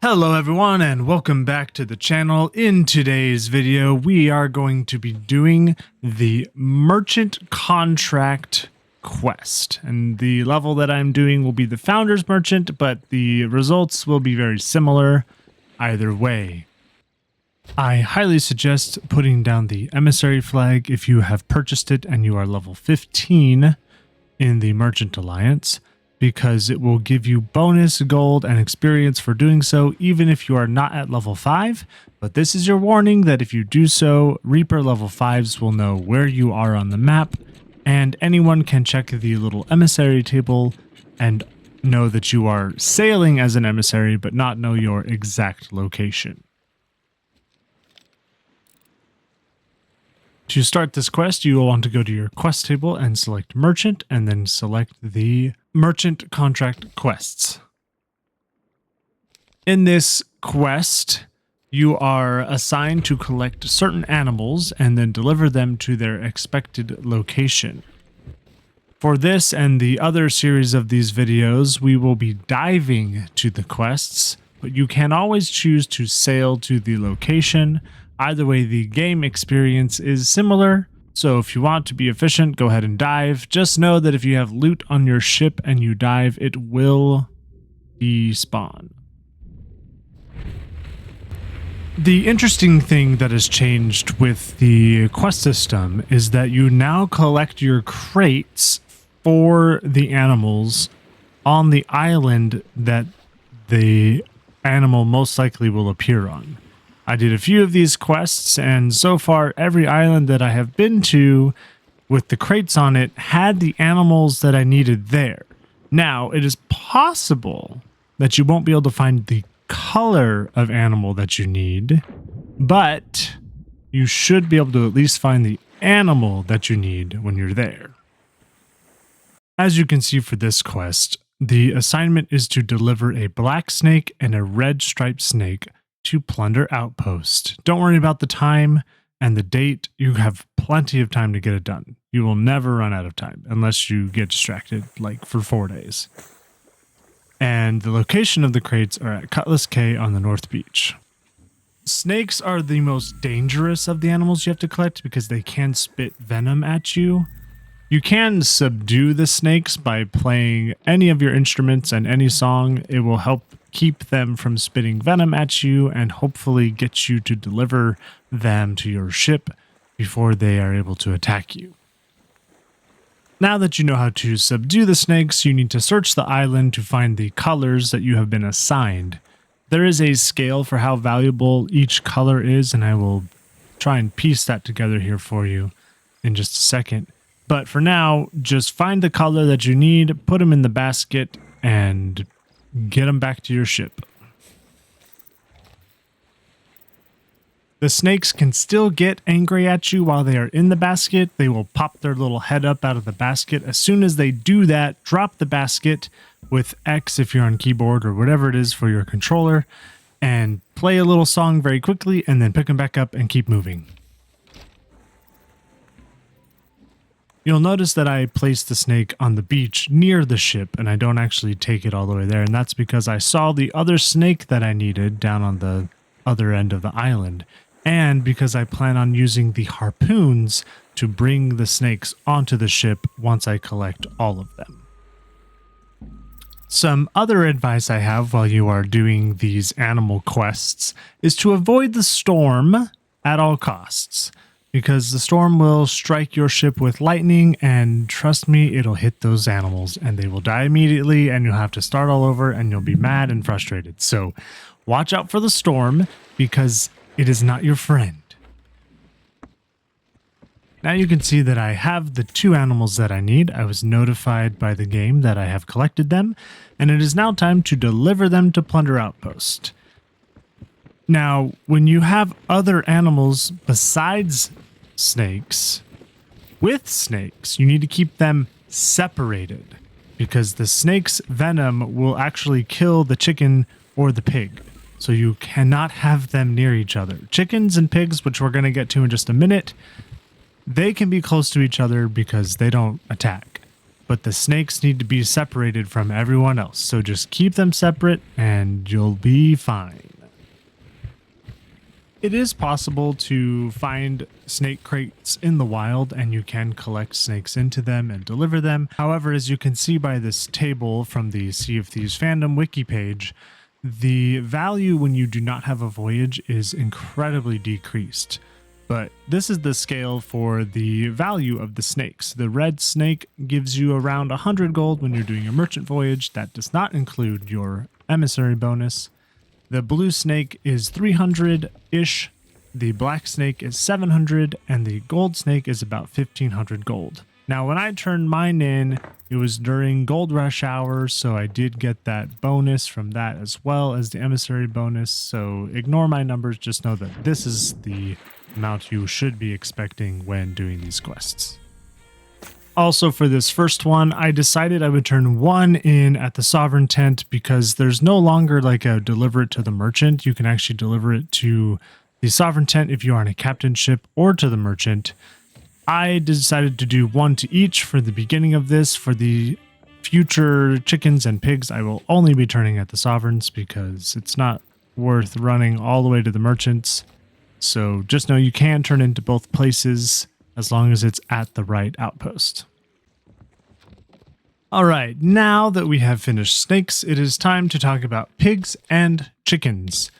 Hello everyone and welcome back to the channel. In today's video we are going to be doing the merchant contract quest, and the level that I'm doing will be the founder's merchant, but the results will be very similar either way. I highly suggest putting down the emissary flag if you have purchased it and you are level 15 in the Merchant Alliance, because it will give you bonus gold and experience for doing so, even if you are not at level 5. But this is your warning that if you do so, Reaper level 5s will know where you are on the map, and anyone can check the little emissary table and know that you are sailing as an emissary, but not know your exact location. To start this quest, you will want to go to your quest table and select Merchant, and then select the Merchant Contract Quests. In this quest, you are assigned to collect certain animals and then deliver them to their expected location. For this and the other series of these videos, we will be diving to the quests, but you can always choose to sail to the location. Either way, the game experience is similar, so if you want to be efficient, go ahead and dive. Just know that if you have loot on your ship and you dive, it will despawn. The interesting thing that has changed with the quest system is that you now collect your crates for the animals on the island that the animal most likely will appear on. I did a few of these quests, and so far every island that I have been to with the crates on it had the animals that I needed there. Now, it is possible that you won't be able to find the color of animal that you need, but you should be able to at least find the animal that you need when you're there. As you can see for this quest, the assignment is to deliver a black snake and a red striped snake to Plunder Outpost. Don't worry about the time and the date. You have plenty of time to get it done. You will never run out of time unless you get distracted, like for 4 days. And the location of the crates are at Cutlass Cay on the North Beach. Snakes are the most dangerous of the animals you have to collect because they can spit venom at you. You can subdue the snakes by playing any of your instruments and any song. It will help keep them from spitting venom at you and hopefully get you to deliver them to your ship before they are able to attack you. Now that you know how to subdue the snakes, you need to search the island to find the colors that you have been assigned. There is a scale for how valuable each color is, and I will try and piece that together here for you in just a second. But for now, just find the color that you need, put them in the basket, and get them back to your ship. The snakes can still get angry at you while they are in the basket. They will pop their little head up out of the basket. As soon as they do that, drop the basket with X if you're on keyboard or whatever it is for your controller, and play a little song very quickly, and then pick them back up and keep moving. You'll notice that I placed the snake on the beach near the ship, and I don't actually take it all the way there, and that's because I saw the other snake that I needed down on the other end of the island, and because I plan on using the harpoons to bring the snakes onto the ship once I collect all of them. Some other advice I have while you are doing these animal quests is to avoid the storm at all costs, because the storm will strike your ship with lightning, and trust me, it'll hit those animals and they will die immediately, and you'll have to start all over and you'll be mad and frustrated. So watch out for the storm because it is not your friend. Now you can see that I have the 2 animals that I need. I was notified by the game that I have collected them, and it is now time to deliver them to Plunder Outpost. Now, when you have other animals besides snakes, with snakes, you need to keep them separated because the snake's venom will actually kill the chicken or the pig. So you cannot have them near each other. Chickens and pigs, which we're going to get to in just a minute, they can be close to each other because they don't attack. but the snakes need to be separated from everyone else. So just keep them separate and you'll be fine. It is possible to find snake crates in the wild, and you can collect snakes into them and deliver them. However, as you can see by this table from the Sea of Thieves fandom wiki page, the value when you do not have a voyage is incredibly decreased. But this is the scale for the value of the snakes. The red snake gives you around 100 gold when you're doing a merchant voyage. That does not include your emissary bonus. The blue snake is 300-ish, the black snake is 700, and the gold snake is about 1500 gold. Now, when I turned mine in, it was during gold rush hour, so I did get that bonus from that as well as the emissary bonus. So ignore my numbers, just know that this is the amount you should be expecting when doing these quests. Also, for this first one, I decided I would turn one in at the Sovereign Tent because there's no longer like a deliver it to the merchant. You can actually deliver it to the Sovereign Tent if you're on a captain ship, or to the merchant. I decided to do one to each for the beginning of this. For the future chickens and pigs, I will only be turning at the Sovereigns because it's not worth running all the way to the merchants. So just know you can turn into both places as long as it's at the right outpost. All right, now that we have finished snakes, it is time to talk about pigs and chickens.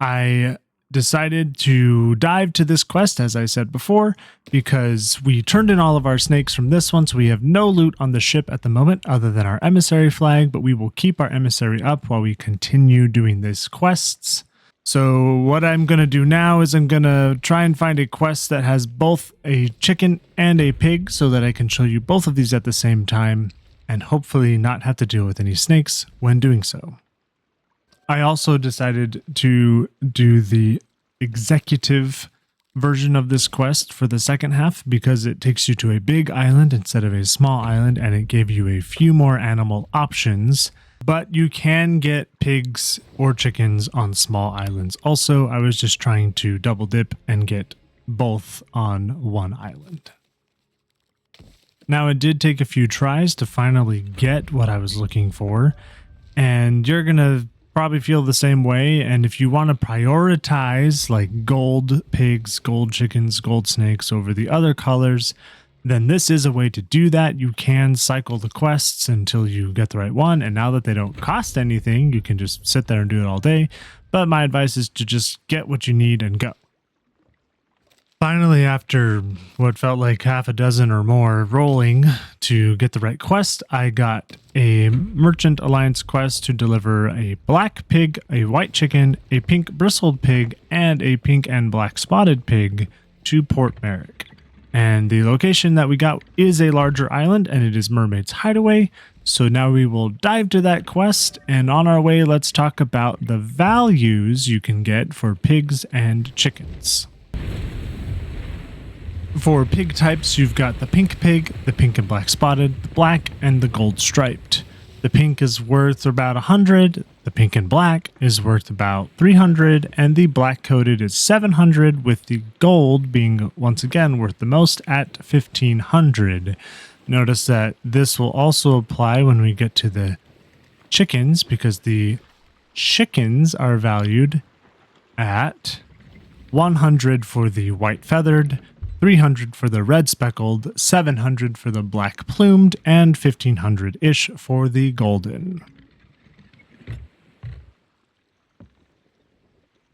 I decided to dive to this quest, as I said before, because we turned in all of our snakes from this one, so we have no loot on the ship at the moment other than our emissary flag, but we will keep our emissary up while we continue doing these quests. So what I'm going to do now is I'm going to try and find a quest that has both a chicken and a pig so that I can show you both of these at the same time and hopefully not have to deal with any snakes when doing so. I also decided to do the executive version of this quest for the second half because it takes you to a big island instead of a small island, and it gave you a few more animal options. But you can get pigs or chickens on small islands. Also, I was just trying to double dip and get both on one island. Now, it did take a few tries to finally get what I was looking for, and you're going to probably feel the same way. And if you want to prioritize like gold pigs, gold chickens, gold snakes over the other colors, then this is a way to do that. You can cycle the quests until you get the right one, and now that they don't cost anything, you can just sit there and do it all day. But my advice is to just get what you need and go. Finally, after what felt like half a dozen or more rolling to get the right quest, I got a Merchant Alliance quest to deliver a black pig, a white chicken, a pink bristled pig, and a pink and black spotted pig to Port Merrick. And the location that we got is a larger island, and it is Mermaid's Hideaway. So now we will dive to that quest, and on our way, let's talk about the values you can get for pigs and chickens. For pig types, you've got the pink pig, the pink and black spotted, the black, and the gold striped. The pink is worth about 100, the pink and black is worth about 300, and the black coated is 700, with the gold being once again worth the most at 1500. Notice that this will also apply when we get to the chickens, because the chickens are valued at 100 for the white feathered, 300 for the red speckled, 700 for the black plumed, and 1500-ish for the golden.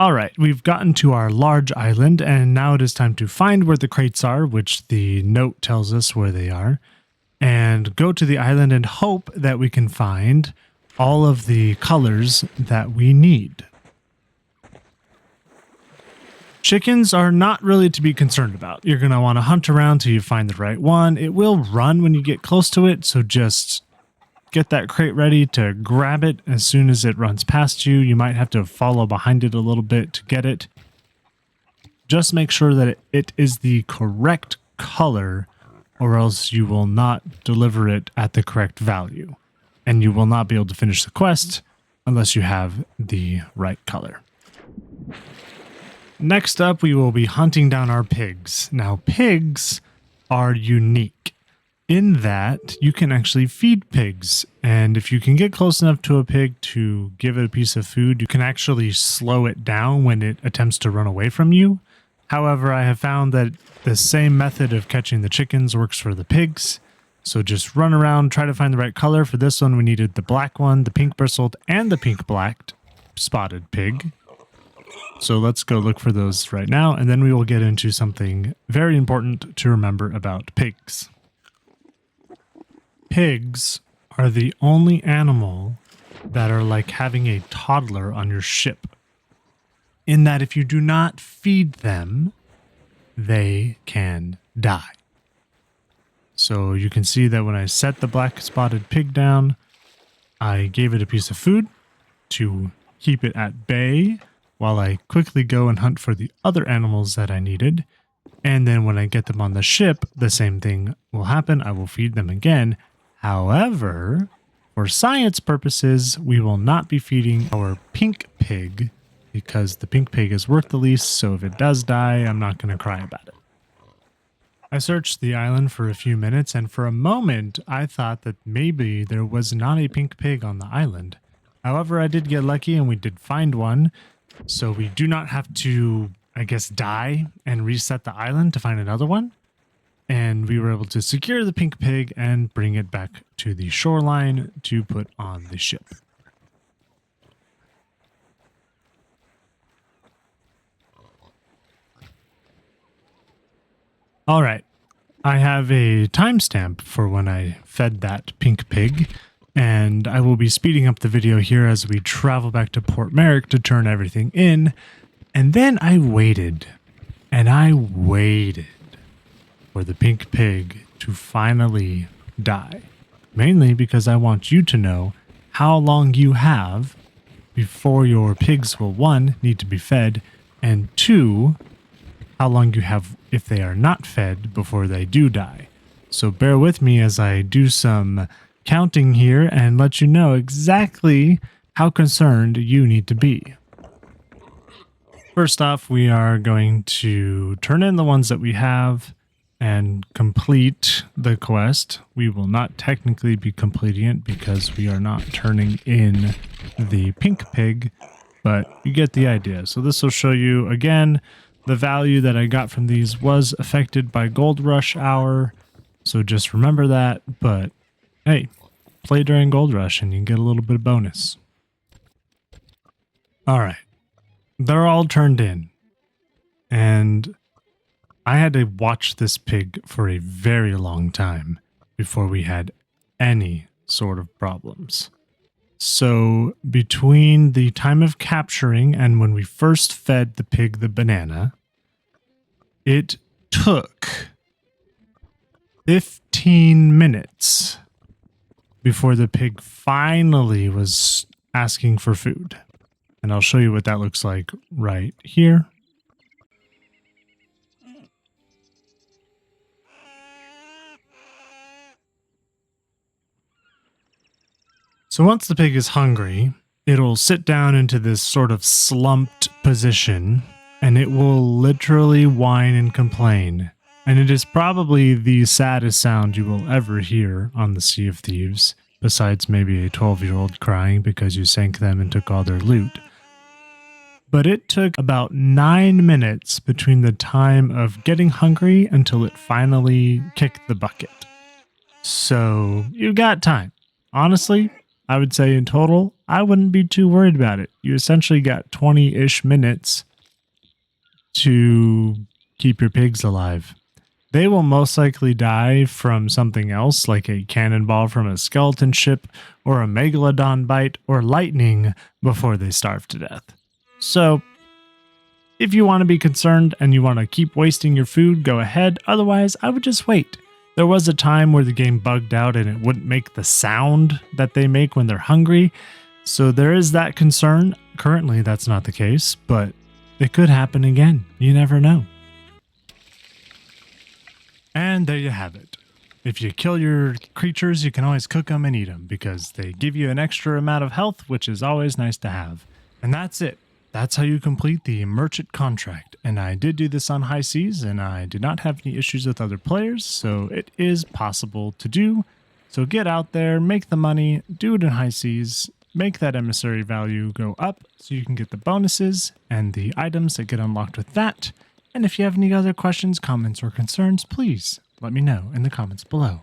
Alright, we've gotten to our large island, and now it is time to find where the crates are, which the note tells us where they are, and go to the island and hope that we can find all of the colors that we need. Chickens are not really to be concerned about. You're going to want to hunt around till you find the right one. It will run when you get close to it, so just get that crate ready to grab it as soon as it runs past you. You might have to follow behind it a little bit to get it. Just make sure that it is the correct color, or else you will not deliver it at the correct value. And you will not be able to finish the quest unless you have the right color. Next up, we will be hunting down our pigs. Now, pigs are unique. in that you can actually feed pigs. And if you can get close enough to a pig to give it a piece of food, you can actually slow it down when it attempts to run away from you. However, I have found that the same method of catching the chickens works for the pigs. So just run around, try to find the right color. For this one, we needed the black one, the pink bristled, and the pink blacked spotted pig. So let's go look for those right now, and then we will get into something very important to remember about pigs. Pigs are the only animal that are like having a toddler on your ship, in that if you do not feed them, they can die. So you can see that when I set the black spotted pig down, I gave it a piece of food to keep it at bay while I quickly go and hunt for the other animals that I needed. And then when I get them on the ship, the same thing will happen. I will feed them again. However, for science purposes, we will not be feeding our pink pig because the pink pig is worth the least. So if it does die, I'm not going to cry about it. I searched the island for a few minutes, and for a moment, I thought that maybe there was not a pink pig on the island. However, I did get lucky and we did find one. So we do not have to, I guess, die and reset the island to find another one. And we were able to secure the pink pig and bring it back to the shoreline to put on the ship. All right. I have a timestamp for when I fed that pink pig, and I will be speeding up the video here as we travel back to Port Merrick to turn everything in. And then I waited, and I waited for the pink pig to finally die. Mainly because I want you to know how long you have before your pigs will, 1, need to be fed, and 2, how long you have if they are not fed before they do die. So bear with me as I do some counting here and let you know exactly how concerned you need to be. First off, we are going to turn in the ones that we have and complete the quest. We will not technically be completing it because we are not turning in the pink pig, but you get the idea. So this will show you again, the value that I got from these was affected by Gold Rush Hour. So just remember that, but hey, play during Gold Rush and you can get a little bit of bonus. All right, they're all turned in, and I had to watch this pig for a very long time before we had any sort of problems. So between the time of capturing and when we first fed the pig the banana, it took 15 minutes before the pig finally was asking for food. And I'll show you what that looks like right here. So once the pig is hungry, it'll sit down into this sort of slumped position, and it will literally whine and complain. And it is probably the saddest sound you will ever hear on the Sea of Thieves, besides maybe a 12-year-old crying because you sank them and took all their loot. But it took about 9 minutes between the time of getting hungry until it finally kicked the bucket. So you got time. Honestly, I would say in total, I wouldn't be too worried about it. You essentially got 20-ish minutes to keep your pigs alive. They will most likely die from something else, like a cannonball from a skeleton ship, or a megalodon bite, or lightning before they starve to death. So, if you want to be concerned and you want to keep wasting your food, go ahead. Otherwise, I would just wait. There was a time where the game bugged out and it wouldn't make the sound that they make when they're hungry. So there is that concern. Currently, that's not the case, but it could happen again. You never know. And there you have it. If you kill your creatures, you can always cook them and eat them because they give you an extra amount of health, which is always nice to have. And that's it. that's how you complete the merchant contract. And I did do this on high seas, and I did not have any issues with other players, so it is possible to do. So get out there, make the money, do it in high seas, make that emissary value go up so you can get the bonuses and the items that get unlocked with that. And if you have any other questions, comments, or concerns, please let me know in the comments below.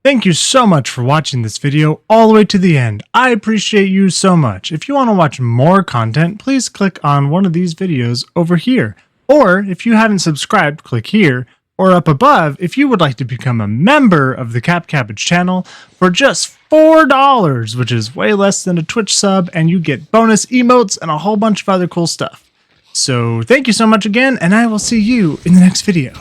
Thank you so much for watching this video all the way to the end. I appreciate you so much. If you want to watch more content, please click on one of these videos over here. Or if you haven't subscribed, click here. Or up above, if you would like to become a member of the CABBAGE channel for just $4, which is way less than a Twitch sub, and you get bonus emotes and a whole bunch of other cool stuff. So thank you so much again, and I will see you in the next video.